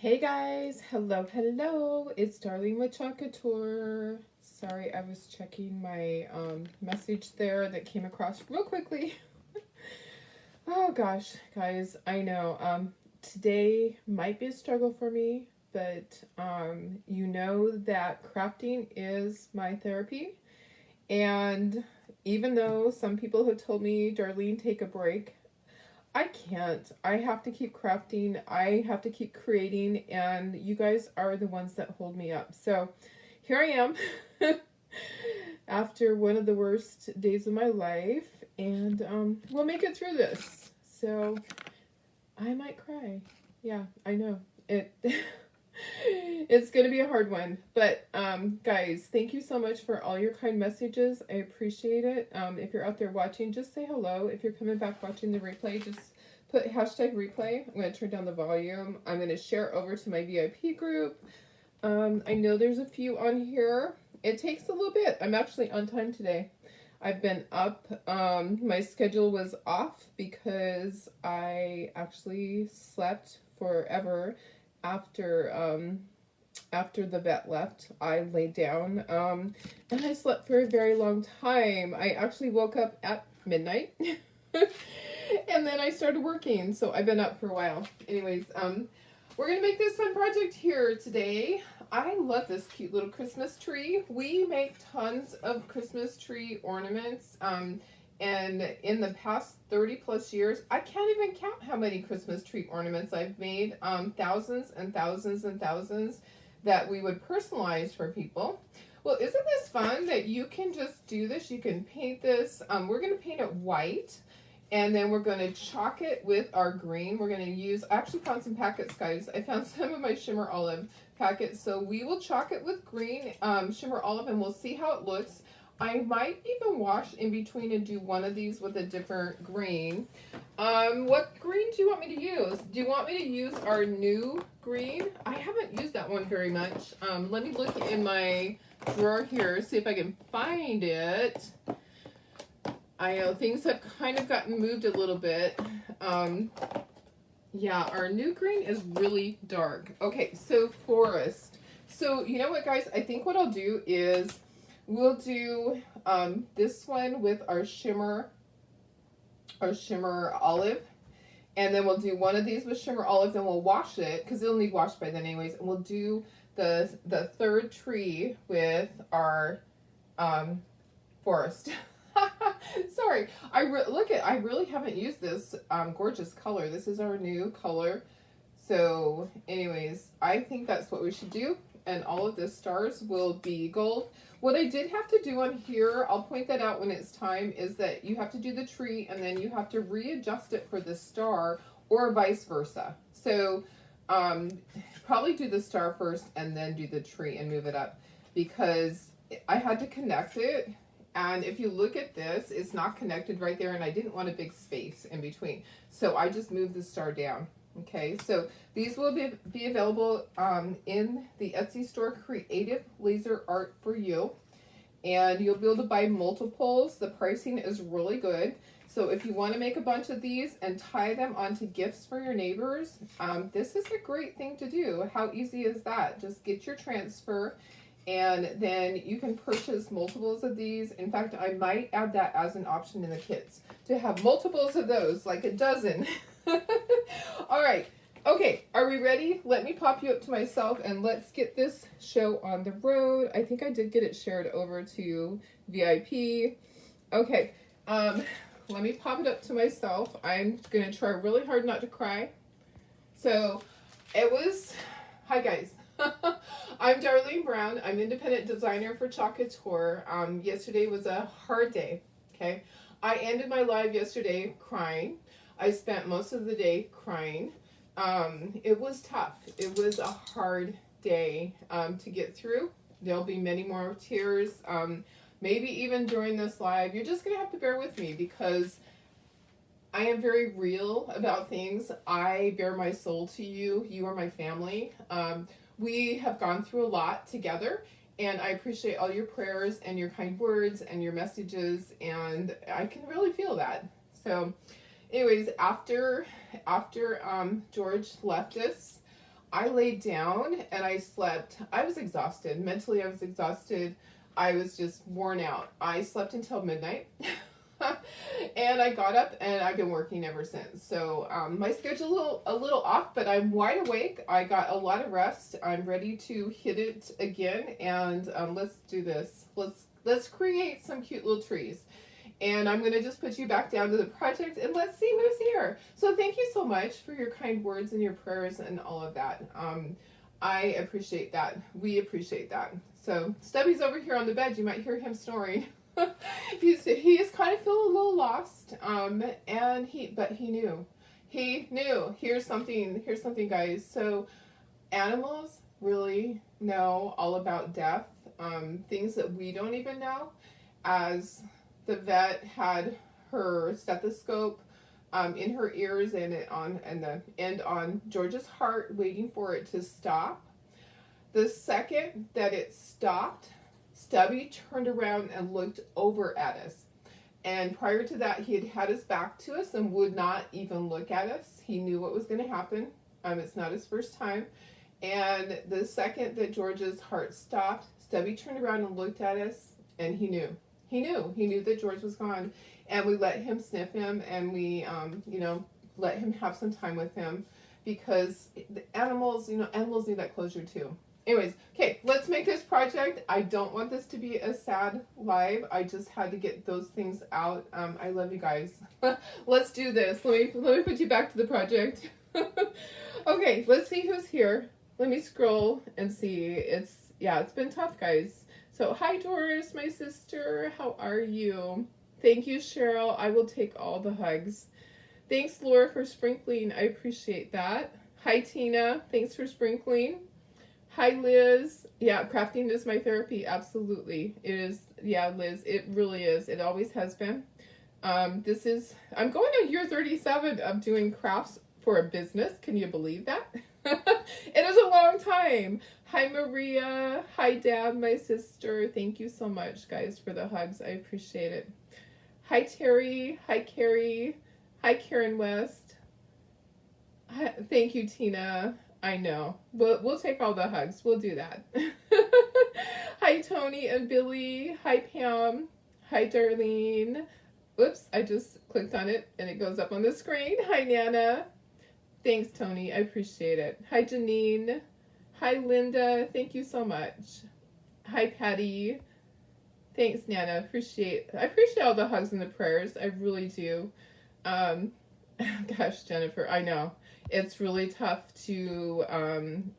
Hey guys, hello, it's Darlene with Couture. Sorry, I was checking my message there that came across real quickly. Oh gosh, guys, I know today might be a struggle for me, but you know that crafting is my therapy, and even though some people have told me, Darlene, take a break, I can't. I have to keep crafting. I have to keep creating, and you guys are the ones that hold me up. So here I am after one of the worst days of my life, and we'll make it through this. So I might cry. Yeah, I know. It it's going to be a hard one. But guys, thank you so much for all your kind messages. I appreciate it. If you're out there watching, just say hello. If you're coming back watching the replay, just put hashtag replay. I'm going to turn down the volume. I'm going to share over to my VIP group. I know there's a few on here. It takes a little bit. I'm actually on time today. I've been up. My schedule was off because I actually slept forever after after the vet left. I laid down and I slept for a very long time. I actually woke up at midnight and then I started working, so I've been up for a while. Anyways, we're gonna make this fun project here today. I love this cute little Christmas tree. We make tons of Christmas tree ornaments. And in the past 30 plus years, I can't even count how many Christmas tree ornaments I've made. Thousands and thousands and thousands that we would personalize for people. Well, isn't this fun that you can just do this? You can paint this. We're going to paint it white. And then we're going to chalk it with our green. We're going to use, I actually found some packets, guys. I found some of my shimmer olive packets. So we will chalk it with green shimmer olive and we'll see how it looks. I might even wash in between and do one of these with a different green. What green do you want me to use? Do you want me to use our new green? I haven't used that one very much. Let me look in my drawer here, see if I can find it. I know things have kind of gotten moved a little bit. Yeah, our new green is really dark. Okay, so forest. So you know what, guys? I think what I'll do is we'll do this one with our shimmer olive. And then we'll do one of these with shimmer olive, then we'll wash it, because it'll need washed by then anyways. And we'll do the third tree with our forest. Sorry, I really haven't used this gorgeous color. This is our new color. So anyways, I think that's what we should do. And all of the stars will be gold. What I did have to do on here, I'll point that out when it's time, is that you have to do the tree and then you have to readjust it for the star or vice versa. So probably do the star first and then do the tree and move it up, because I had to connect it. And if you look at this, it's not connected right there, and I didn't want a big space in between. So I just moved the star down. Okay, so these will be available in the Etsy store CreativeLaserArt4U. And you'll be able to buy multiples. The pricing is really good. So if you want to make a bunch of these and tie them onto gifts for your neighbors, this is a great thing to do. How easy is that? Just get your transfer, and then you can purchase multiples of these. In fact, I might add that as an option in the kits, to have multiples of those, like a dozen. All right. Okay, are we ready? Let me pop you up to myself and let's get this show on the road. I think I did get it shared over to VIP. Okay, let me pop it up to myself. I'm going to try really hard not to cry. So it was, hi guys. I'm Darlene Brown. I'm independent designer for Couture. Yesterday was a hard day, okay? I ended my live yesterday crying. I spent most of the day crying. It was tough. It was a hard day to get through. There'll be many more tears. Maybe even during this live. You're just going to have to bear with me, because I am very real about things. I bear my soul to you. You are my family. We have gone through a lot together, and I appreciate all your prayers and your kind words and your messages, and I can really feel that. So anyways, after George left us, I laid down and I slept. I was exhausted. Mentally, I was exhausted. I was just worn out. I slept until midnight. And I got up and I've been working ever since. So my schedule a little off, but I'm wide awake. I got a lot of rest. I'm ready to hit it again, and let's do this. Let's create some cute little trees. And I'm going to just put you back down to the project, and let's see who's here. So thank you so much for your kind words and your prayers and all of that. I appreciate that. We appreciate that. So Stubby's over here on the bed. You might hear him snoring. He is kind of feeling a little lost. But he knew. He knew. Here's something, guys. So animals really know all about death. Things that we don't even know. As the vet had her stethoscope in her ears and on George's heart, waiting for it to stop. The second that it stopped, Stubby turned around and looked over at us. And prior to that, he had had his back to us and would not even look at us. He knew what was going to happen. It's not his first time. And the second that George's heart stopped, Stubby turned around and looked at us, and he knew. He knew that George was gone. And we let him sniff him, and we, let him have some time with him, because the animals need that closure too. Anyways, okay, let's make this project. I don't want this to be a sad live. I just had to get those things out. I love you guys. Let's do this. Let me put you back to the project. Okay, let's see who's here. Let me scroll and see. It's been tough, guys. So, hi Doris, my sister. How are you? Thank you, Cheryl. I will take all the hugs. Thanks, Laura, for sprinkling. I appreciate that. Hi, Tina. Thanks for sprinkling. Hi, Liz. Yeah, crafting is my therapy. Absolutely. It is. Yeah, Liz, it really is. It always has been. I'm going on year 37 of doing crafts for a business. Can you believe that? It is a long time. Hi, Maria. Hi, Dad, my sister. Thank you so much, guys, for the hugs. I appreciate it. Hi, Terry. Hi, Carrie. Hi, Karen West. Hi, thank you, Tina. I know. We'll take all the hugs. We'll do that. Hi, Tony and Billy. Hi, Pam. Hi, Darlene. Whoops, I just clicked on it and it goes up on the screen. Hi, Nana. Thanks, Tony. I appreciate it. Hi, Janine. Hi, Linda. Thank you so much. Hi, Patty. Thanks, Nana. I appreciate all the hugs and the prayers. I really do. Gosh, Jennifer, I know. It's really tough to,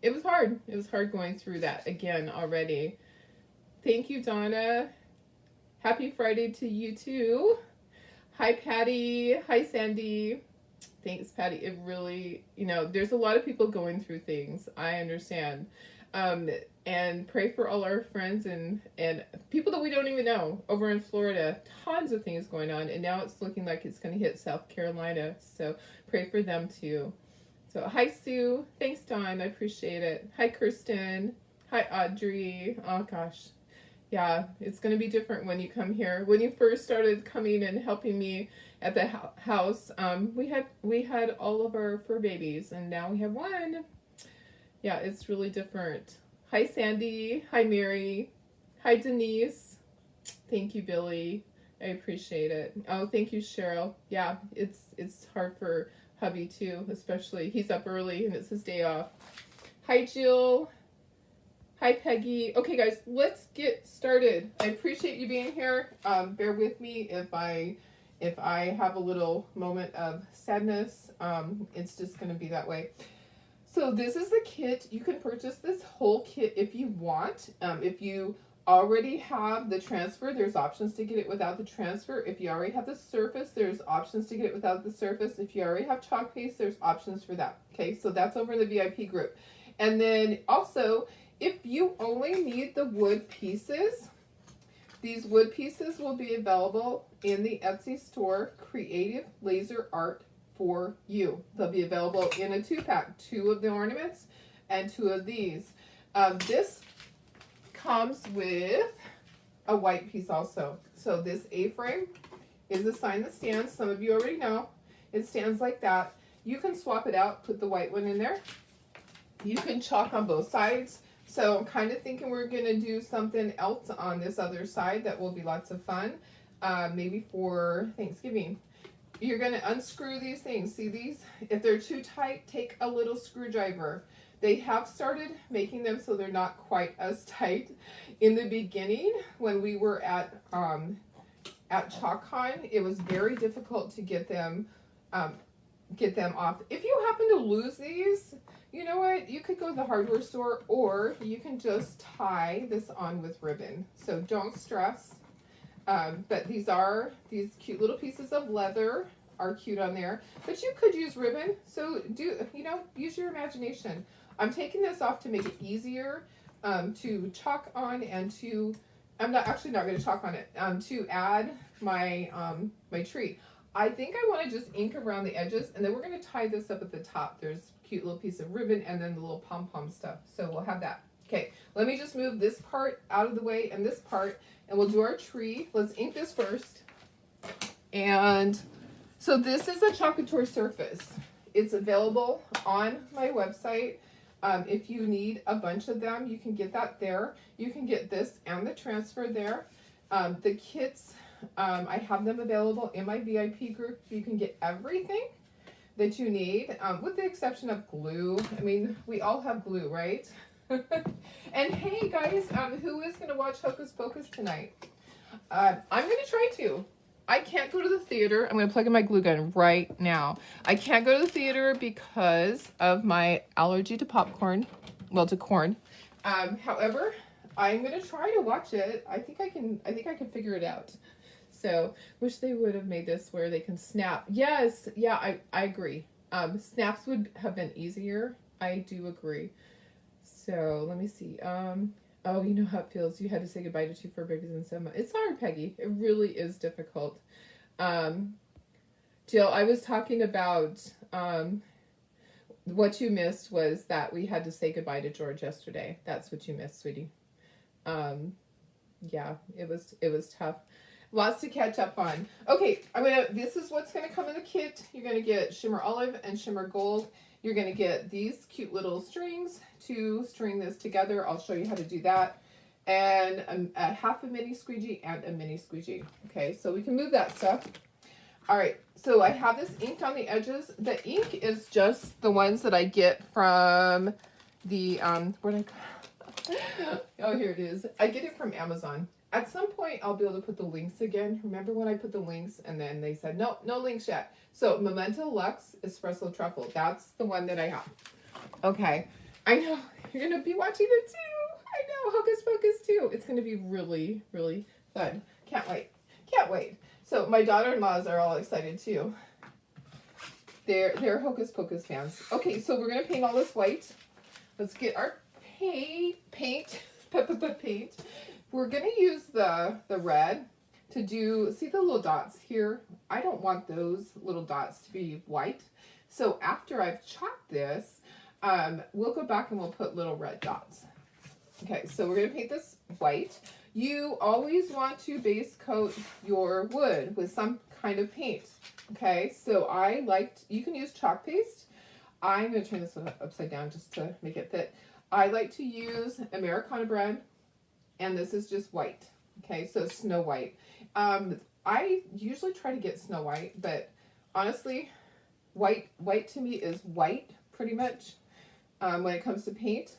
it was hard. It was hard going through that again already. Thank you, Donna. Happy Friday to you too. Hi, Patty. Hi, Sandy. Thanks, Patty. It really, there's a lot of people going through things. I understand. And pray for all our friends and people that we don't even know over in Florida. Tons of things going on. And now it's looking like it's going to hit South Carolina. So pray for them too. So hi, Sue. Thanks, Dawn. I appreciate it. Hi, Kirsten. Hi, Audrey. Oh, gosh. Yeah, it's going to be different when you come here. When you first started coming and helping me at the house, we had all of our fur babies, and now we have one. Yeah, it's really different. Hi, Sandy. Hi, Mary. Hi, Denise. Thank you, Billy. I appreciate it. Oh, thank you, Cheryl. Yeah, it's hard for hubby too, especially he's up early and it's his day off. Hi, Jill. Hi, Peggy. Okay, guys, let's get started. I appreciate you being here. Bear with me if I have a little moment of sadness. It's just going to be that way. So this is the kit. You can purchase this whole kit if you want. If you already have the transfer, there's options to get it without the transfer. If you already have the surface, there's options to get it without the surface. If you already have chalk paste, there's options for that. Okay, so that's over in the VIP group. And then also, if you only need the wood pieces, these wood pieces will be available in the Etsy store CreativeLaserArt4U. They'll be available in a 2-pack, 2 of the ornaments and 2 of these. This comes with a white piece also. So this A-frame is a sign that stands. Some of you already know. It stands like that. You can swap it out, put the white one in there. You can chalk on both sides. So I'm kind of thinking we're going to do something else on this other side that will be lots of fun. Maybe for Thanksgiving. You're going to unscrew these things. See these? If they're too tight, take a little screwdriver. They have started making them so they're not quite as tight. In the beginning, when we were at ChalkCon, it was very difficult to get them off. If you happen to lose these, you know what? You could go to the hardware store, or you can just tie this on with ribbon. So don't stress. But these cute little pieces of leather are cute on there. But you could use ribbon. So use your imagination. I'm taking this off to make it easier to chalk on, and I'm not going to chalk on it, to add my my tree. I think I want to just ink around the edges, and then we're going to tie this up at the top. There's a cute little piece of ribbon and then the little pom-pom stuff. So we'll have that. Okay, let me just move this part out of the way and this part, and we'll do our tree. Let's ink this first. And so this is a Chalk Couture surface. It's available on my website. If you need a bunch of them, you can get that there. You can get this and the transfer there. The kits, I have them available in my VIP group. You can get everything that you need, with the exception of glue. I mean, we all have glue, right? And hey guys, who is going to watch Hocus Pocus tonight? I'm going to try to. I can't go to the theater. I'm going to plug in my glue gun right now. I can't go to the theater because of my allergy to popcorn. Well, to corn. However, I'm going to try to watch it. I think I can figure it out. So, wish they would have made this where they can snap. Yes, yeah, I agree. Snaps would have been easier. I do agree. So, let me see. Oh, you know how it feels. You had to say goodbye to 2 fur babies in 7 months. It's hard, Peggy. It really is difficult. Jill, I was talking about what you missed was that we had to say goodbye to George yesterday. That's what you missed, sweetie. Yeah, it was tough. Lots to catch up on. Okay, this is what's gonna come in the kit. You're gonna get shimmer olive and shimmer gold. You're going to get these cute little strings to string this together. I'll show you how to do that. And a half a mini squeegee and a mini squeegee. Okay, so we can move that stuff. All right, so I have this inked on the edges. The ink is just the ones that I get from the, oh, here it is. I get it from Amazon. At some point, I'll be able to put the links again. Remember when I put the links and then they said, no links yet. So Memento Luxe Espresso Truffle. That's the one that I have. Okay. I know. You're going to be watching it too. I know. Hocus Pocus too. It's going to be really, really fun. Can't wait. Can't wait. So my daughter-in-laws are all excited too. They're Hocus Pocus fans. Okay, so we're going to paint all this white. Let's get our paint. Paint. We're going to use the red to do, see the little dots here? I don't want those little dots to be white. So after I've chalked this, we'll go back and we'll put little red dots. Okay, so we're going to paint this white. You always want to base coat your wood with some kind of paint. Okay, so you can use chalk paste. I'm going to turn this one upside down just to make it fit. I like to use Americana bread. And this is just white. Okay, so Snow White. I usually try to get Snow White, but honestly, white to me is white pretty much when it comes to paint.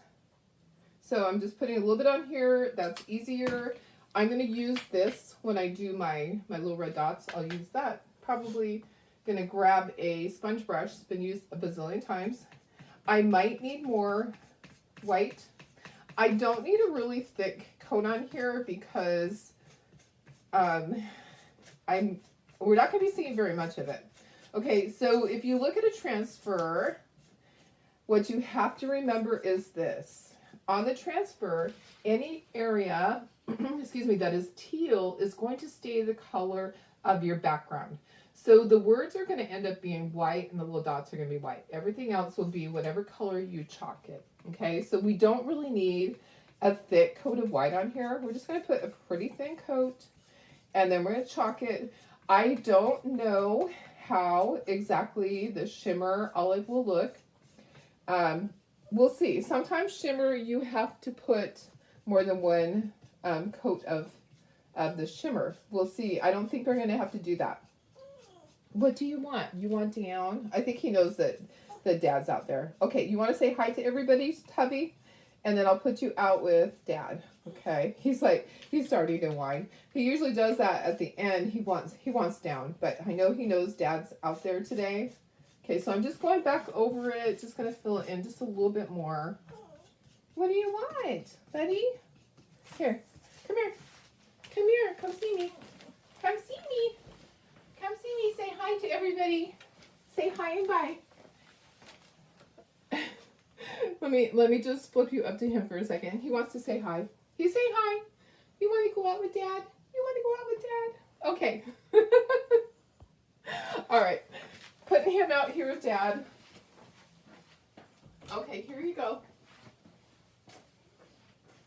So I'm just putting a little bit on here. That's easier. I'm going to use this when I do my little red dots. I'll use that. Probably going to grab a sponge brush. It's been used a bazillion times. I might need more white. I don't need a really thick coat on here because we're not going to be seeing very much of it. Okay, so if you look at a transfer, what you have to remember is this. On the transfer, any area, excuse me, that is teal is going to stay the color of your background. So the words are going to end up being white and the little dots are going to be white. Everything else will be whatever color you chalk it. Okay, so we don't really need a thick coat of white on here. We're just going to put a pretty thin coat and then we're going to chalk it. I don't know how exactly the shimmer olive will look. we'll see. Sometimes shimmer, you have to put more than one coat of the shimmer. We'll see. I don't think we're going to have to do that. What do you want? You want down? I think he knows that Dad's out there. Okay, you want to say hi to everybody, Tubby? And then I'll put you out with Dad. Okay. He's starting to whine. He usually does that at the end. He wants down, but I know he knows Dad's out there today. Okay, so I'm just going back over it, just gonna fill it in just a little bit more. What do you want, buddy? Here, come here. Come here, come see me. Come see me. Come see me, say hi to everybody. Say hi and bye. Let me just flip you up to him for a second. He wants to say hi. You say hi. You want to go out with Dad? You want to go out with Dad? Okay. All right. Putting him out here with Dad. Okay, here you go.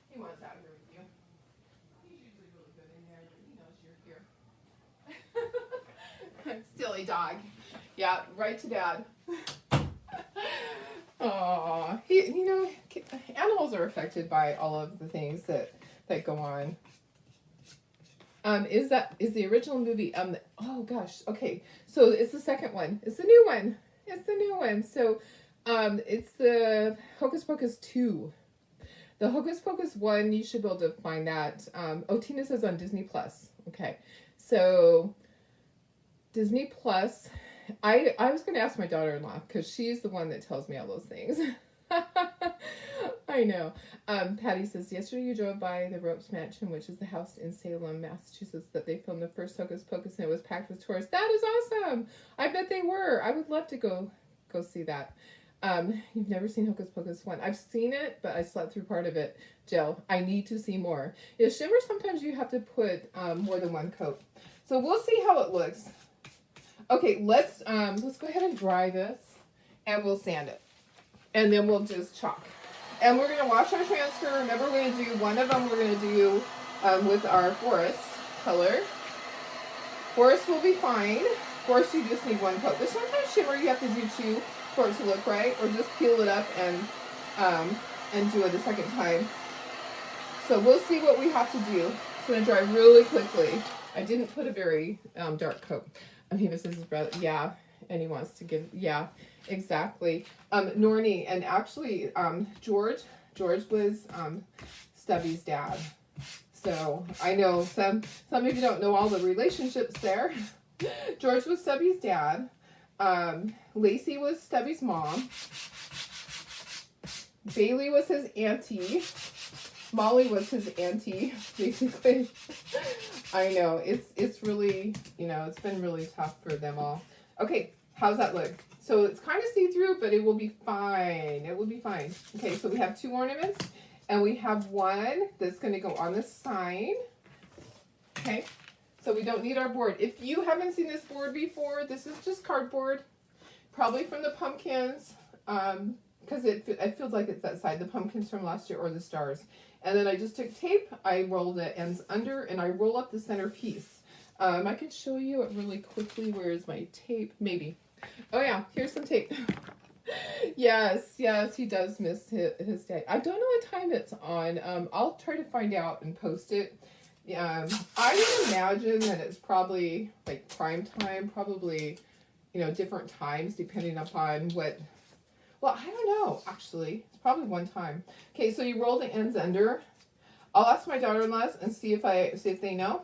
He wants out here with you. He's usually really good in there, but he knows you're here. Silly dog. Yeah, right to Dad. Aw, you know, animals are affected by all of the things that go on. Is the original movie, oh gosh, okay, so it's the second one. It's the new one. It's the new one. So, it's the Hocus Pocus 2. The Hocus Pocus 1, you should be able to find that. Oh, Tina says on Disney Plus. Okay, so Disney Plus. I was going to ask my daughter-in-law because she's the one that tells me all those things. I know. Patty says, yesterday you drove by the Ropes Mansion, which is the house in Salem, Massachusetts, that they filmed the first Hocus Pocus, and it was packed with tourists. That is awesome. I bet they were. I would love to go see that. You've never seen Hocus Pocus 1. I've seen it, but I slept through part of it. Jill, I need to see more. Yeah, shimmer, sometimes you have to put more than one coat. So we'll see how it looks. Okay, let's go ahead and dry this, and we'll sand it, and then we'll just chalk. And we're gonna wash our transfer. Remember, we're gonna do one of them. We're gonna do with our forest color. Forest will be fine. Forest, you just need one coat. But sometimes shimmer you have to do two for it to look right, or just peel it up and do it a second time. So we'll see what we have to do. It's gonna dry really quickly. I didn't put a very dark coat. This is his brother. Yeah, and he wants to give. Yeah, exactly. Nornie, and actually, George was Stubby's dad. So I know some of you don't know all the relationships there. George was Stubby's dad. Lacey was Stubby's mom. Bailey was his auntie. Molly was his auntie, basically. I know, it's really, you know, it's been really tough for them all. Okay, how's that look? So it's kind of see-through, but it will be fine. It will be fine. Okay, so we have two ornaments, and we have one that's going to go on the side. Okay, so we don't need our board. If you haven't seen this board before, this is just cardboard, probably from the pumpkins, because it feels like it's that side, the pumpkins from last year, or the stars. And then I just took tape, I roll the ends under, and I roll up the center piece. I can show you it really quickly. Where is my tape? Maybe. Oh yeah, here's some tape. Yes, he does miss his day. I don't know what time it's on. I'll try to find out and post it. I would imagine that it's probably like prime time, probably, you know, different times depending upon what. Well, I don't know, actually. It's probably one time. Okay, so you roll the ends under. I'll ask my daughter-in-law and see if they know.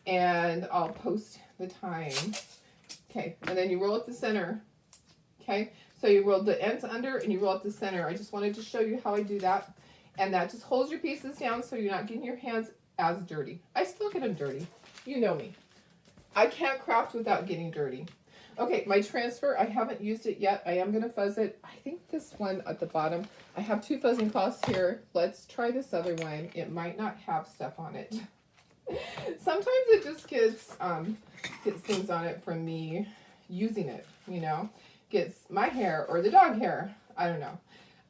And I'll post the time. Okay, and then you roll up the center. Okay, so you roll the ends under and you roll up the center. I just wanted to show you how I do that. And that just holds your pieces down so you're not getting your hands as dirty. I still get them dirty. You know me. I can't craft without getting dirty. Okay, my transfer, I haven't used it yet. I am going to fuzz it. I think this one at the bottom, I have two fuzzing cloths here. Let's try this other one. It might not have stuff on it. Sometimes it just gets things on it from me using it, you know. Gets my hair or the dog hair. I don't know.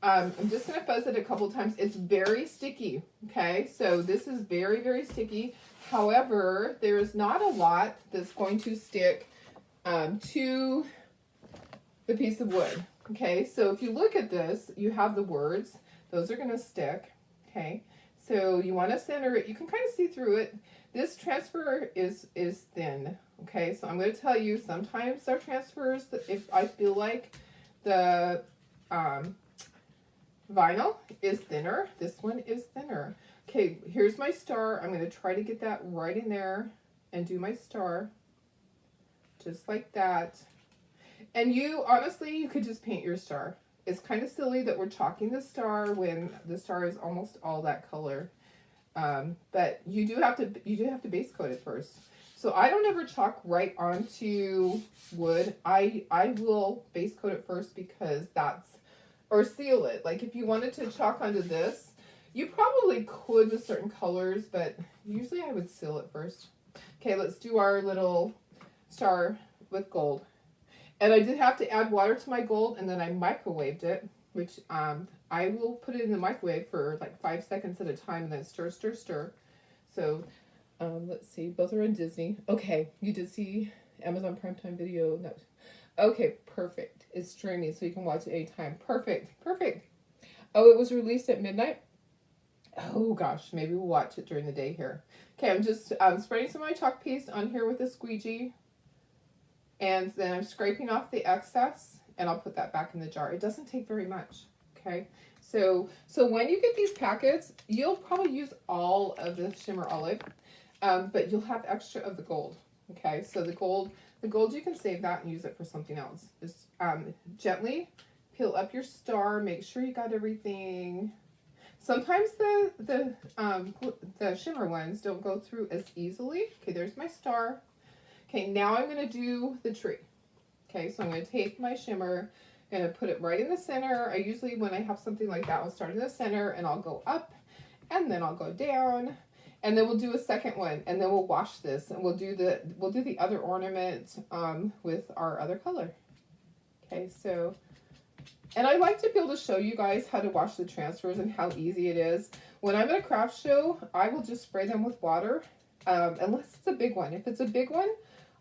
I'm just going to fuzz it a couple times. It's very sticky, okay? So this is very, very sticky. However, there's not a lot that's going to stick to the piece of wood, Okay, so if you look at this, you have the words. Those are going to stick. Okay, so you want to center it. You can kind of see through it. This transfer is thin. Okay, so I'm going to tell you, sometimes our transfers, if I feel like the vinyl is thinner, this one is thinner. Okay, here's my star. I'm going to try to get that right in there and do my star just like that. And you, honestly, you could just paint your star. It's kind of silly that we're chalking the star when the star is almost all that color. But you do have to base coat it first. So I don't ever chalk right onto wood. I will base coat it first because that's, or seal it. Like if you wanted to chalk onto this, you probably could with certain colors, but usually I would seal it first. Okay, let's do our little star with gold. And I did have to add water to my gold, and then I microwaved it, which I will put it in the microwave for like 5 seconds at a time, and then stir, stir, stir. So let's see, both are on Disney. Okay, you did see Amazon Primetime Video. No. Okay, perfect. It's streaming, so you can watch it anytime. Perfect, perfect. Oh, it was released at midnight? Oh gosh, maybe we'll watch it during the day here. Okay, I'm just spreading some of my chalk paste on here with a squeegee. And then I'm scraping off the excess, and I'll put that back in the jar. It doesn't take very much, okay? So when you get these packets, you'll probably use all of the shimmer olive, but you'll have extra of the gold, okay? So the gold you can save that and use it for something else. Just gently peel up your star, make sure you got everything. Sometimes the shimmer ones don't go through as easily. Okay, there's my star. Okay, now I'm going to do the tree. Okay, so I'm going to take my shimmer and put it right in the center. I usually, when I have something like that, I'll start in the center and I'll go up and then I'll go down, and then we'll do a second one, and then we'll wash this, and we'll do the other ornament with our other color. Okay, so, and I like to be able to show you guys how to wash the transfers and how easy it is. When I'm at a craft show, I will just spray them with water, unless it's a big one. If it's a big one,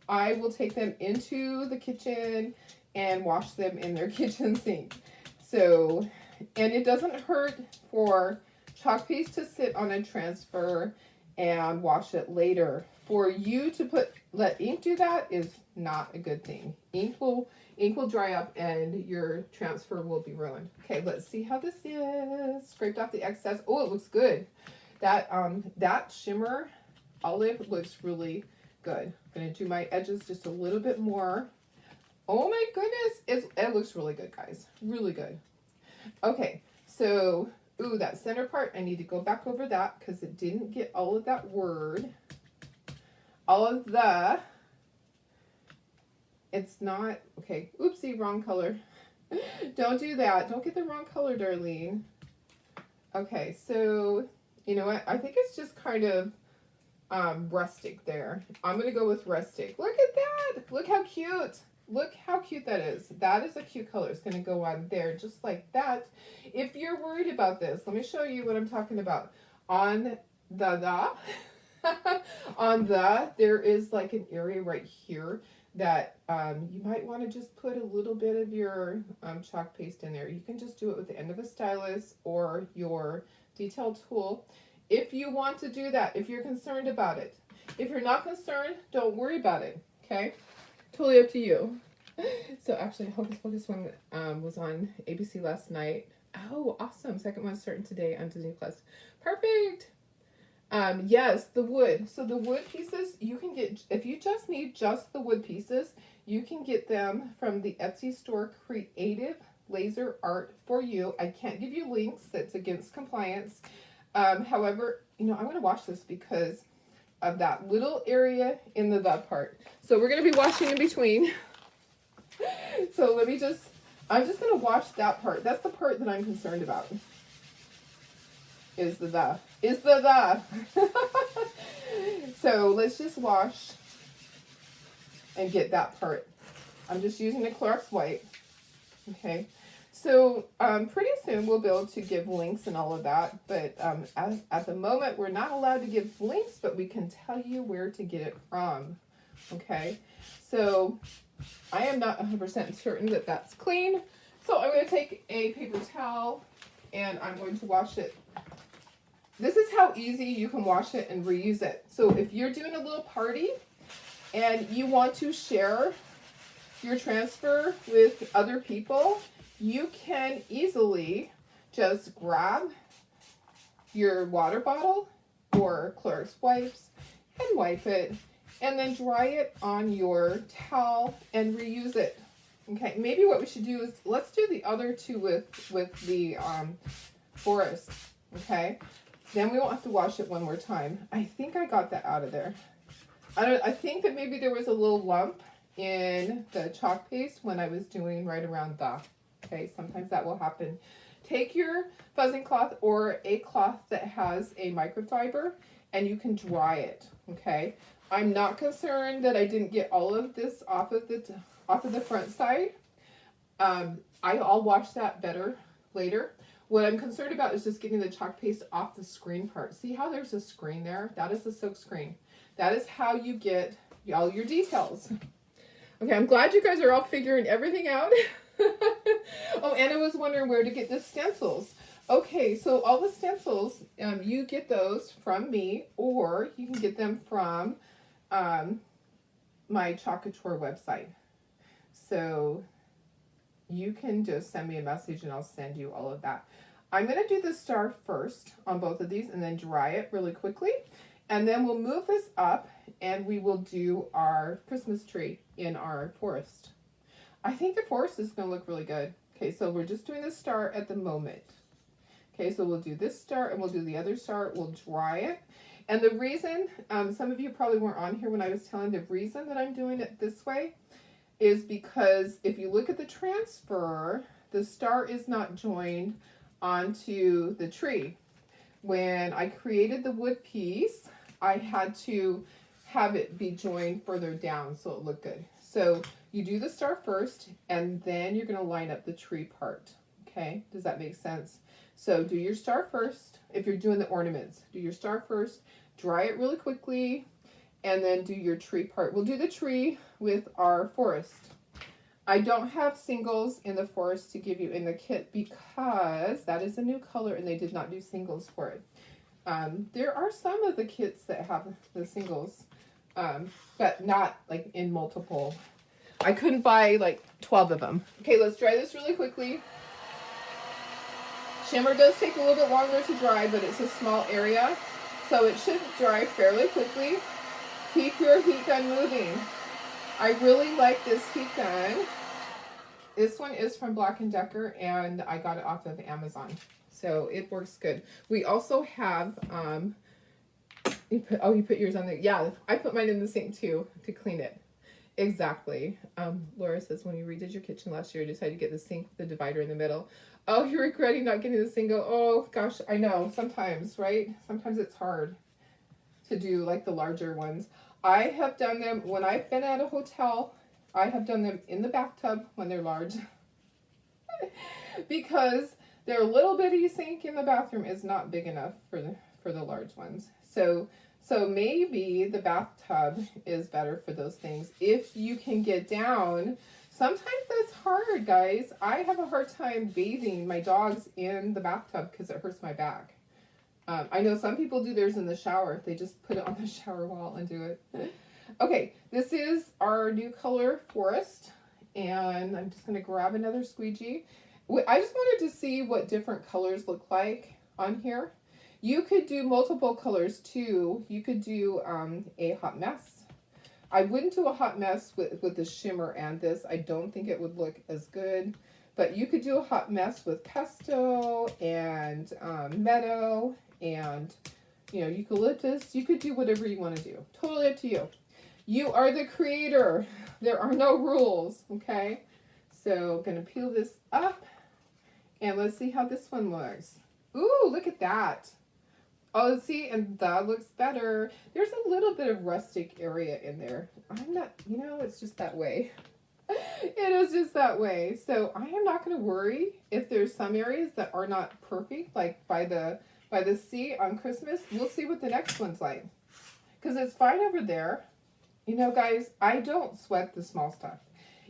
I will take them into the kitchen and wash them in their kitchen sink. So, and it doesn't hurt for chalk paste to sit on a transfer and wash it later. For you to let ink do that is not a good thing. Ink will dry up and your transfer will be ruined. Okay, let's see how this is. Scraped off the excess. Oh, it looks good. That shimmer olive looks really good. I'm going to do my edges just a little bit more. Oh my goodness, it looks really good, guys. Really good. Okay, so, ooh, that center part, I need to go back over that because it didn't get all of that word. All of the, it's not, okay, oopsie, wrong color. Don't do that. Don't get the wrong color, Darlene. Okay, so, you know what? I think it's just kind of rustic there. I'm going to go with rustic. Look at that. Look how cute. Look how cute that is. That is a cute color. It's going to go on there just like that. If you're worried about this, let me show you what I'm talking about. On there is like an area right here that you might want to just put a little bit of your chalk paste in there. You can just do it with the end of a stylus or your detail tool. If you want to do that, if you're concerned about it. If you're not concerned, don't worry about it, okay? Totally up to you. So actually, Hocus Pocus one was on ABC last night. Oh, awesome. Second one's starting today on Disney Plus. Perfect. Yes, the wood. So the wood pieces, you can get, if you just need just the wood pieces, you can get them from the Etsy store CreativeLaserArt4U. I can't give you links. That's against compliance. However, you know, I'm going to wash this because of that little area in the part. So we're going to be washing in between. So let me just, I'm just going to wash that part. That's the part that I'm concerned about. Is the. So let's just wash and get that part. I'm just using the Clorox wipe. Okay. So pretty soon we'll be able to give links and all of that, but at the moment we're not allowed to give links, but we can tell you where to get it from, okay? So I am not 100% certain that that's clean, So I'm going to take a paper towel and I'm going to wash it. This is how easy you can wash it and reuse it. So if you're doing a little party and you want to share your transfer with other people, you can easily just grab your water bottle or Clorox wipes and wipe it, and then dry it on your towel and reuse it. Okay, maybe what we should do is let's do the other two with the forest. Okay, then we won't have to wash it one more time. I think I got that out of there. I think that maybe there was a little lump in the chalk paste when I was doing right around the. Okay, sometimes that will happen. Take your fuzzing cloth or a cloth that has a microfiber and you can dry it. Okay, I'm not concerned that I didn't get all of this off of the front side. I'll wash that better later. What I'm concerned about is just getting the chalk paste off the screen part. See how there's a screen there? That is the silk screen. That is how you get all your details. Okay, I'm glad you guys are all figuring everything out. Oh, Anna was wondering where to get the stencils. Okay, so all the stencils, you get those from me, or you can get them from my Chalk Couture website. So you can just send me a message and I'll send you all of that. I'm going to do the star first on both of these and then dry it really quickly. And then we'll move this up and we will do our Christmas tree in our forest. I think the forest is going to look really good. Okay, so we're just doing the star at the moment. Okay, so we'll do this star and we'll do the other star. We'll dry it. And the reason, some of you probably weren't on here when I was telling the reason that I'm doing it this way is because if you look at the transfer, the star is not joined onto the tree. When I created the wood piece, I had to have it be joined further down so it looked good. So you do the star first and then you're going to line up the tree part. Okay, does that make sense? So do your star first. If you're doing the ornaments, do your star first, dry it really quickly, and then do your tree part. We'll do the tree with our forest. I don't have singles in the forest to give you in the kit because that is a new color and they did not do singles for it. There are some of the kits that have the singles, but not like in multiple. I couldn't buy like 12 of them. Okay, let's dry this really quickly. Shimmer does take a little bit longer to dry, but it's a small area, so it should dry fairly quickly. Keep your heat gun moving. I really like this heat gun. This one is from Black & Decker, and I got it off of Amazon, so it works good. We also have, you put yours on there. Yeah, I put mine in the sink too to clean it. Exactly. Laura says, when you redid your kitchen last year, you decided to get the sink with the divider in the middle. Oh, you're regretting not getting the single. Oh, gosh, I know. Sometimes, right? Sometimes it's hard to do, like, the larger ones. I have done them when I've been at a hotel. I have done them in the bathtub when they're large. Because their little bitty sink in the bathroom is not big enough for the large ones. So maybe the bathtub is better for those things. If you can get down, sometimes that's hard, guys. I have a hard time bathing my dogs in the bathtub because it hurts my back. I know some people do theirs in the shower. They just put it on the shower wall and do it. Okay, this is our new color forest. And I'm just going to grab another squeegee. I just wanted to see what different colors look like on here. You could do multiple colors too. You could do a hot mess. I wouldn't do a hot mess with the shimmer and this. I don't think it would look as good. But you could do a hot mess with pesto and meadow and, you know, eucalyptus. You could do whatever you want to do. Totally up to you. You are the creator. There are no rules, okay? So I'm going to peel this up and let's see how this one looks. Ooh, look at that. Oh, see, and that looks better. There's a little bit of rustic area in there. I'm not, you know, it's just that way. It is just that way. So I am not going to worry if there's some areas that are not perfect, like by the sea on Christmas. We'll see what the next one's like. Because it's fine over there. You know, guys, I don't sweat the small stuff.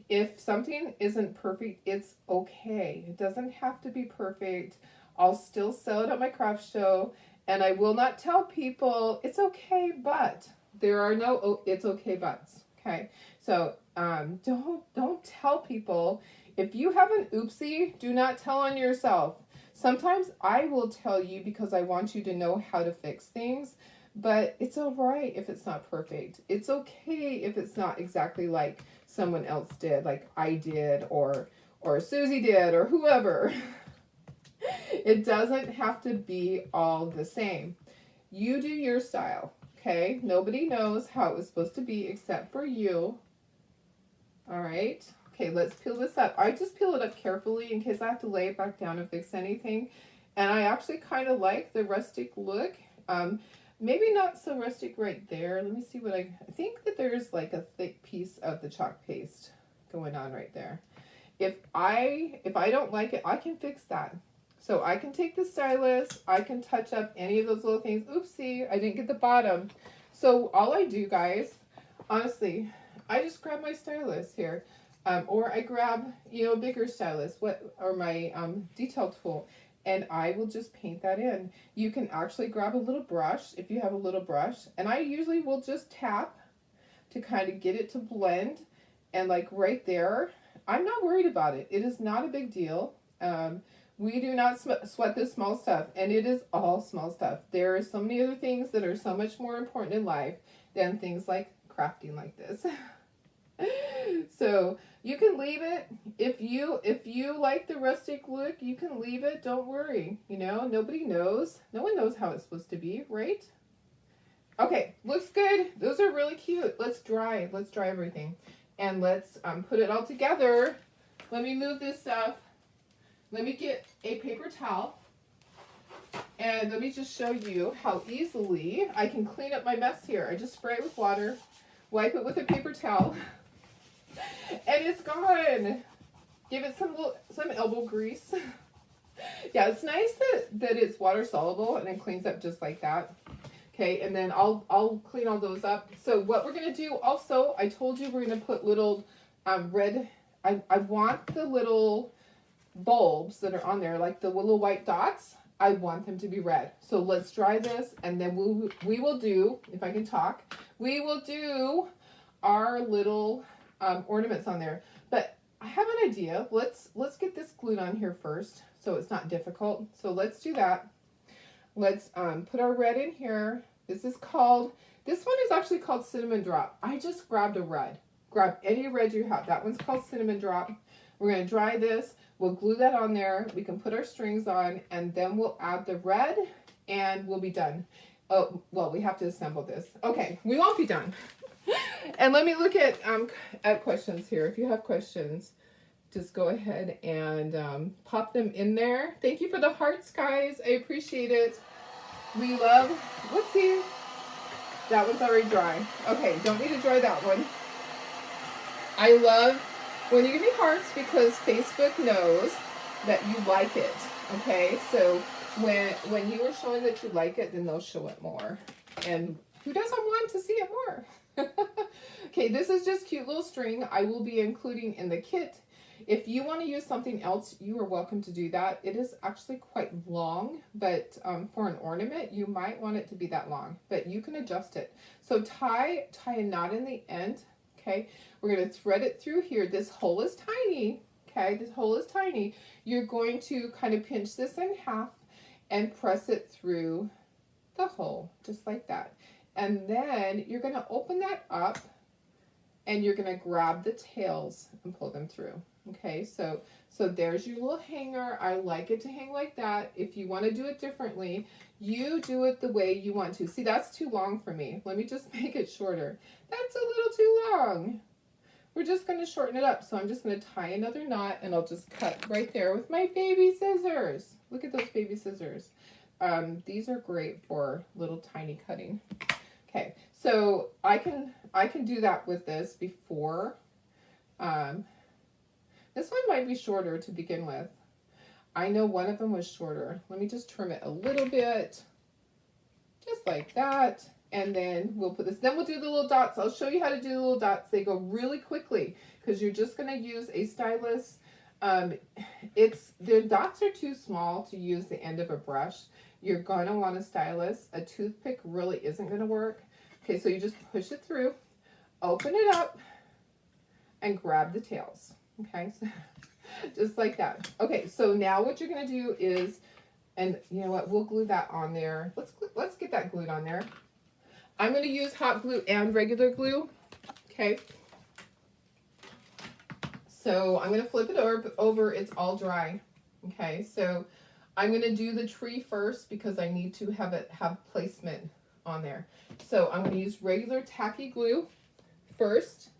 if something isn't perfect, it's okay. It doesn't have to be perfect. I'll still sell it at my craft show, and I will not tell people it's okay, but there are no it's okay buts. Okay, so don't tell people. If you have an oopsie, do not tell on yourself. Sometimes I will tell you because I want you to know how to fix things, but it's all right if it's not perfect. It's okay if it's not exactly like someone else did, like I did, or Susie did, or whoever. It doesn't have to be all the same. You do your style, okay? Nobody knows how it was supposed to be except for you. All right. Okay, let's peel this up. I just peel it up carefully in case I have to lay it back down and fix anything. And I actually kind of like the rustic look. Maybe not so rustic right there. Let me see what I think that there's like a thick piece of the chalk paste going on right there. If I don't like it, I can fix that. So I can take the stylus, I can touch up any of those little things. Oopsie, I didn't get the bottom. So all I do, guys, honestly, I just grab my stylus here. Or I grab, a bigger stylus, or my detail tool, and I will just paint that in. You can actually grab a little brush if you have a little brush, and I usually will just tap to kind of get it to blend, and like right there, I'm not worried about it. It is not a big deal. We do not sweat this small stuff, and it is all small stuff. There are so many other things that are so much more important in life than things like crafting like this. So you can leave it. If you like the rustic look, you can leave it. Don't worry. Nobody knows. No one knows how it's supposed to be, right? Okay, looks good. Those are really cute. Let's dry everything. And let's put it all together. Let me move this stuff. Let me get a paper towel. And let me just show you how easily I can clean up my mess here. I just spray it with water, wipe it with a paper towel, and it's gone. Give it some elbow grease. Yeah, it's nice that it's water soluble and it cleans up just like that. Okay, and then I'll clean all those up. So what we're gonna do also, I told you we're gonna put little red. I want the little bulbs that are on there, like the little white dots. I want them to be red. So let's dry this, and then we will do, if I can talk, we will do our little ornaments on there. But I have an idea. Let's get this glued on here first, so it's not difficult. So let's do that. Let's put our red in here. This one is actually called Cinnamon Drop. I just grabbed a red. Grab any red you have. That one's called Cinnamon Drop. We're going to dry this. We'll glue that on there. We can put our strings on, and then we'll add the red, and we'll be done. Oh, well, we have to assemble this. Okay, we won't be done. And let me look at questions here. If you have questions, just go ahead and pop them in there. Thank you for the hearts, guys. I appreciate it. We love, whoopsie. That one's already dry. Okay, don't need to dry that one. I love when you give me hearts because Facebook knows that you like it. Okay, so when you are showing that you like it, then they'll show it more. And who doesn't want to see it more? Okay, this is just cute little string I will be including in the kit. If you want to use something else, you are welcome to do that. It is actually quite long, but for an ornament, you might want it to be that long, but you can adjust it. So tie a knot in the end, okay? We're going to thread it through here. This hole is tiny, okay? This hole is tiny. You're going to kind of pinch this in half and press it through the hole, just like that. And then you're going to open that up and you're going to grab the tails and pull them through. Okay, so there's your little hanger. I like it to hang like that. If you want to do it differently, you do it the way you want to. See, that's too long for me. Let me just make it shorter. That's a little too long. We're just going to shorten it up. So I'm just going to tie another knot, and I'll just cut right there with my baby scissors. Look at those baby scissors. These are great for little tiny cutting. Okay, so I can do that with this before. This one might be shorter to begin with. I know one of them was shorter. Let me just trim it a little bit, just like that. And then we'll put this, then we'll do the little dots. I'll show you how to do the little dots. They go really quickly because you're just going to use a stylus. The dots are too small to use the end of a brush. You're going to want a stylus. A toothpick really isn't going to work. Okay, so you just push it through, open it up, and grab the tails. Okay, so just like that. Okay, so now what you're going to do is, and you know what, we'll glue that on there. Let's get that glued on there. I'm going to use hot glue and regular glue. Okay. So I'm going to flip it over. It's all dry. Okay. So I'm going to do the tree first because I need to have placement on there. So I'm going to use regular tacky glue first.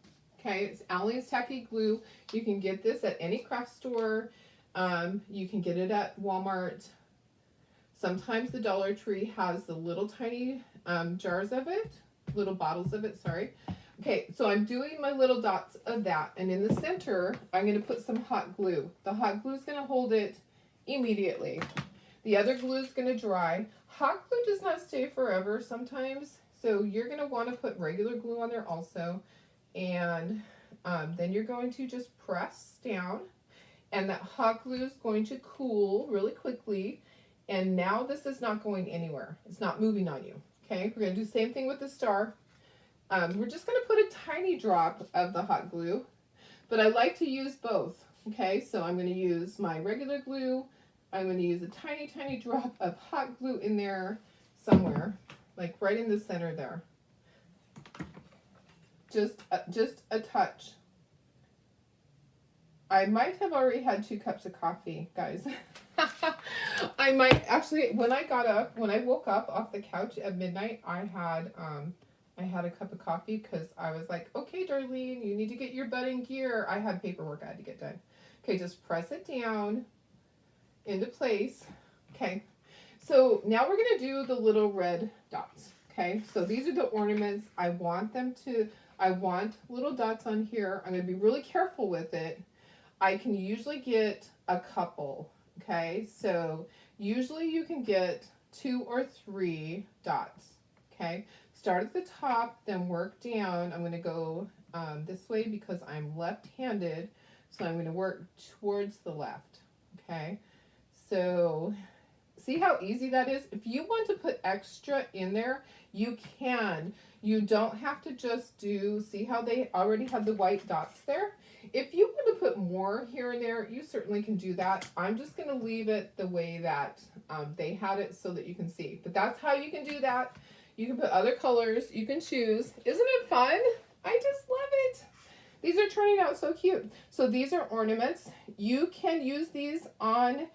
Okay. It's Aleene's tacky glue. You can get this at any craft store. You can get it at Walmart. Sometimes the Dollar Tree has the little tiny jars of it, little bottles of it, sorry. Okay, so I'm doing my little dots of that, and in the center, I'm going to put some hot glue. The hot glue is going to hold it immediately. The other glue is going to dry. Hot glue does not stay forever sometimes, so you're going to want to put regular glue on there also, and then you're going to just press down, and that hot glue is going to cool really quickly. And now this is not going anywhere. It's not moving on you. Okay, we're going to do the same thing with the star. We're just going to put a tiny drop of the hot glue, but I like to use both. Okay, so I'm going to use my regular glue. I'm going to use a tiny, tiny drop of hot glue in there somewhere, like right in the center there. Just a touch. I might have already had 2 cups of coffee, guys. I might actually, when I woke up off the couch at midnight, I had a cup of coffee because I was like, okay, Darlene, you need to get your butt in gear. I had paperwork I had to get done. Okay, just press it down into place. Okay, so now we're going to do the little red dots. Okay, so these are the ornaments. I want little dots on here. I'm going to be really careful with it. I can usually get a couple. Okay, so usually you can get 2 or 3 dots. Okay, start at the top, then work down. I'm going to go this way because I'm left-handed, so I'm going to work towards the left. Okay, so see how easy that is? If you want to put extra in there, you can. You don't have to just do, see how they already have the white dots there? If you want to put more here and there, you certainly can do that. I'm just going to leave it the way that they had it so that you can see. But that's how you can do that. You can put other colors. You can choose. Isn't it fun? I just love it. These are turning out so cute. So these are ornaments. You can use these on,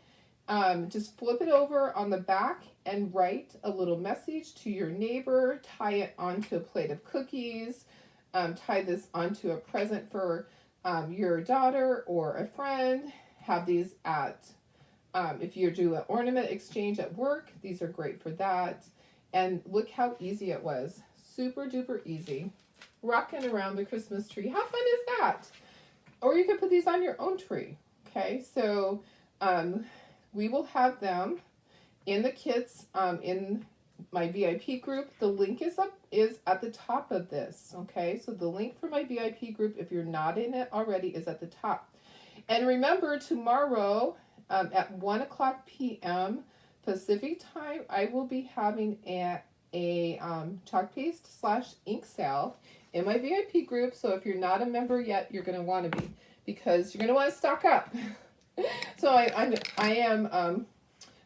just flip it over on the back and write a little message to your neighbor. Tie it onto a plate of cookies. Tie this onto a present for your daughter or a friend. Have these at, if you do an ornament exchange at work, these are great for that. And look how easy it was. Super duper easy. Rocking around the Christmas tree. How fun is that? Or you can put these on your own tree. Okay, so we will have them in the kits in my VIP group. The link is at the top of this. Okay, so the link for my VIP group, if you're not in it already, is at the top. And remember, tomorrow at 1:00 p.m. Pacific time, I will be having a chalk paste / ink sale in my VIP group. So if you're not a member yet, you're going to want to be, because you're going to want to stock up. So I am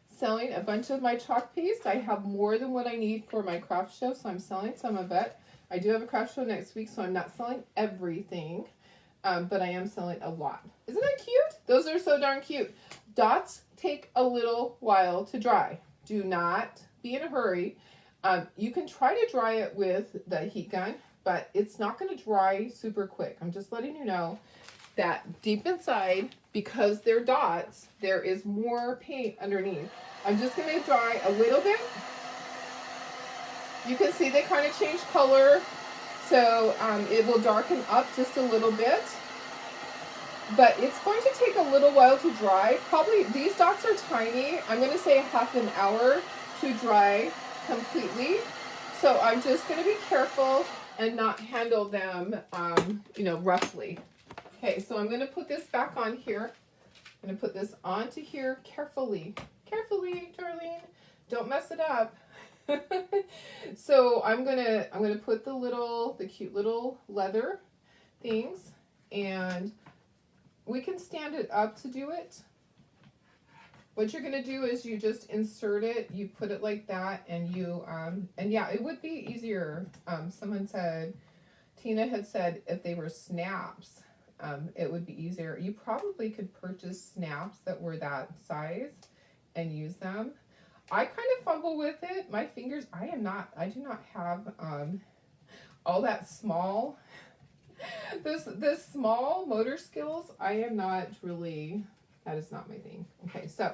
selling a bunch of my chalk paste. I have more than what I need for my craft show, so I'm selling some of it. I do have a craft show next week, so I'm not selling everything, but I am selling a lot. Isn't that cute? Those are so darn cute. Dots take a little while to dry. Do not be in a hurry. You can try to dry it with the heat gun, but it's not going to dry super quick. I'm just letting you know that deep inside, because they're dots, there is more paint underneath. I'm just going to dry a little bit. You can see they kind of change color, so it will darken up just a little bit. But it's going to take a little while to dry. Probably, these dots are tiny. I'm going to say half an hour to dry completely. So I'm just going to be careful and not handle them, you know, roughly. Okay, so I'm going to put this back on here. I'm going to put this onto here carefully. Carefully, Darlene. Don't mess it up. So I'm gonna put the cute little leather things, and we can stand it up to do it. What you're gonna do is you just insert it, you put it like that, and you and yeah, it would be easier. Someone said, Tina had said, if they were snaps, it would be easier. You probably could purchase snaps that were that size and use them. I kind of fumble with it. My fingers, I do not have all that small, this small motor skills. I am not really, that is not my thing. Okay, so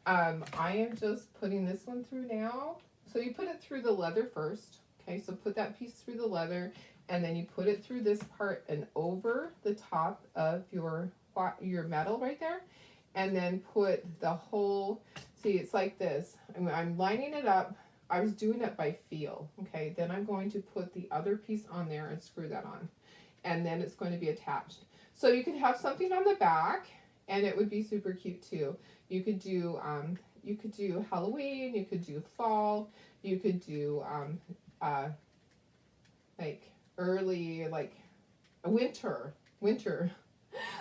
I am just putting this one through now. So you put it through the leather first. Okay, so put that piece through the leather, and then you put it through this part and over the top of your metal right there, and then put the whole, see, it's like this. I'm lining it up. I was doing it by feel. Okay, then I'm going to put the other piece on there and screw that on, and then it's going to be attached. So you could have something on the back, and it would be super cute too. You could do Halloween. You could do fall. You could do like early, like a winter,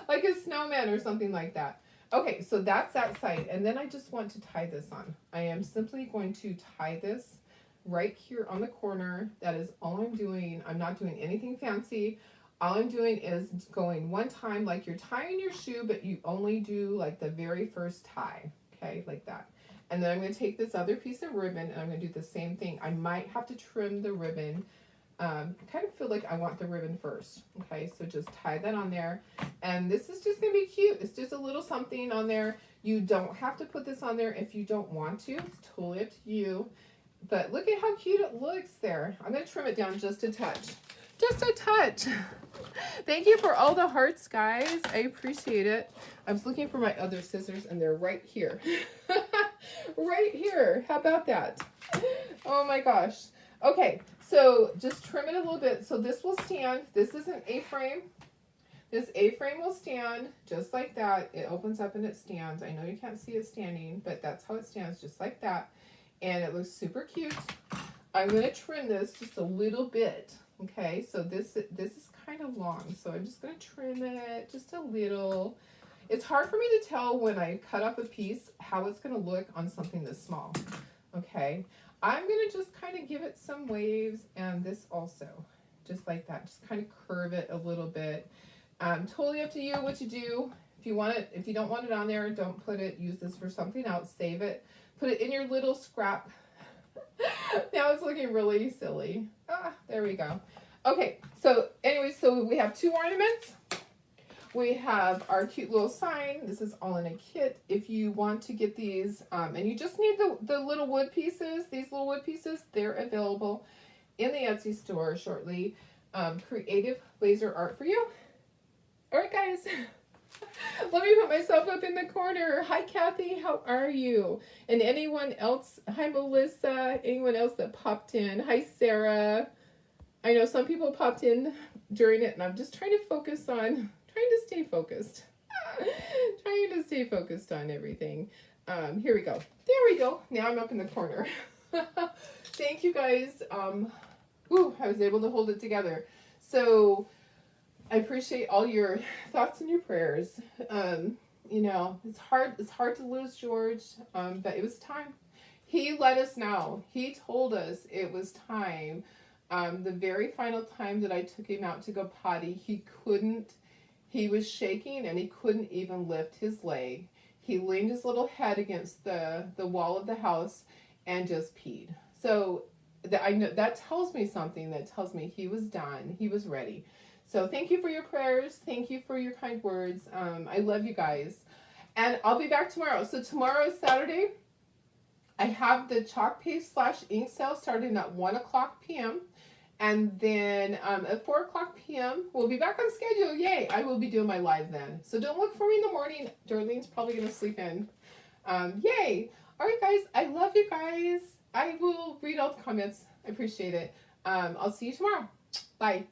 like a snowman or something like that. Okay, so that's that side, and then I just want to tie this on. I am simply going to tie this right here on the corner. That is all I'm doing. I'm not doing anything fancy. All I'm doing is going one time like you're tying your shoe, but you only do like the very first tie, okay, like that. And then I'm going to take this other piece of ribbon, and I'm going to do the same thing. I might have to trim the ribbon. I kind of feel like I want the ribbon first. Okay, so just tie that on there. And this is just going to be cute. It's just a little something on there. You don't have to put this on there if you don't want to. It's totally up to you. But look at how cute it looks there. I'm going to trim it down just a touch. Just a touch. Thank you for all the hearts, guys. I appreciate it. I was looking for my other scissors, and they're right here. Right here. How about that? Oh my gosh. Okay, so just trim it a little bit. So this will stand. This is an A-frame. This A-frame will stand just like that. It opens up and it stands. I know you can't see it standing, but that's how it stands, just like that. And it looks super cute. I'm going to trim this just a little bit. Okay, so this is kind of long, so I'm just going to trim it just a little. It's hard for me to tell when I cut off a piece how it's going to look on something this small. Okay, I'm going to just kind of give it some waves, and this also, just like that. Just kind of curve it a little bit. Totally up to you what you do. If you want it, if you don't want it on there, don't put it. Use this for something else. Save it. Put it in your little scrap. Now it's looking really silly. Ah, there we go. Okay, so anyway, so we have 2 ornaments. We have our cute little sign. This is all in a kit. If you want to get these, and you just need the little wood pieces, these little wood pieces, they're available in the Etsy store shortly. Creative Laser Art for You. All right, guys. Let me put myself up in the corner. Hi, Kathy. How are you? And anyone else? Hi, Melissa. Anyone else that popped in? Hi, Sarah. I know some people popped in during it, and I'm just trying to focus on, trying to stay focused. Trying to stay focused on everything. Here we go. There we go. Now I'm up in the corner. Thank you, guys. Whew, I was able to hold it together. So I appreciate all your thoughts and your prayers. You know, it's hard to lose George, but it was time. He let us know. He told us it was time. The very final time that I took him out to go potty, he was shaking and he couldn't even lift his leg. He leaned his little head against the wall of the house and just peed. So I know that tells me something. That tells me he was done. He was ready. So thank you for your prayers. Thank you for your kind words. I love you guys. And I'll be back tomorrow. So tomorrow is Saturday. I have the chalk paste / ink sale starting at 1:00 p.m. And then at 4:00 p.m. we'll be back on schedule. Yay! I will be doing my live then. So don't look for me in the morning. Darlene's probably going to sleep in. Yay! All right, guys. I love you guys. I will read all the comments. I appreciate it. I'll see you tomorrow. Bye.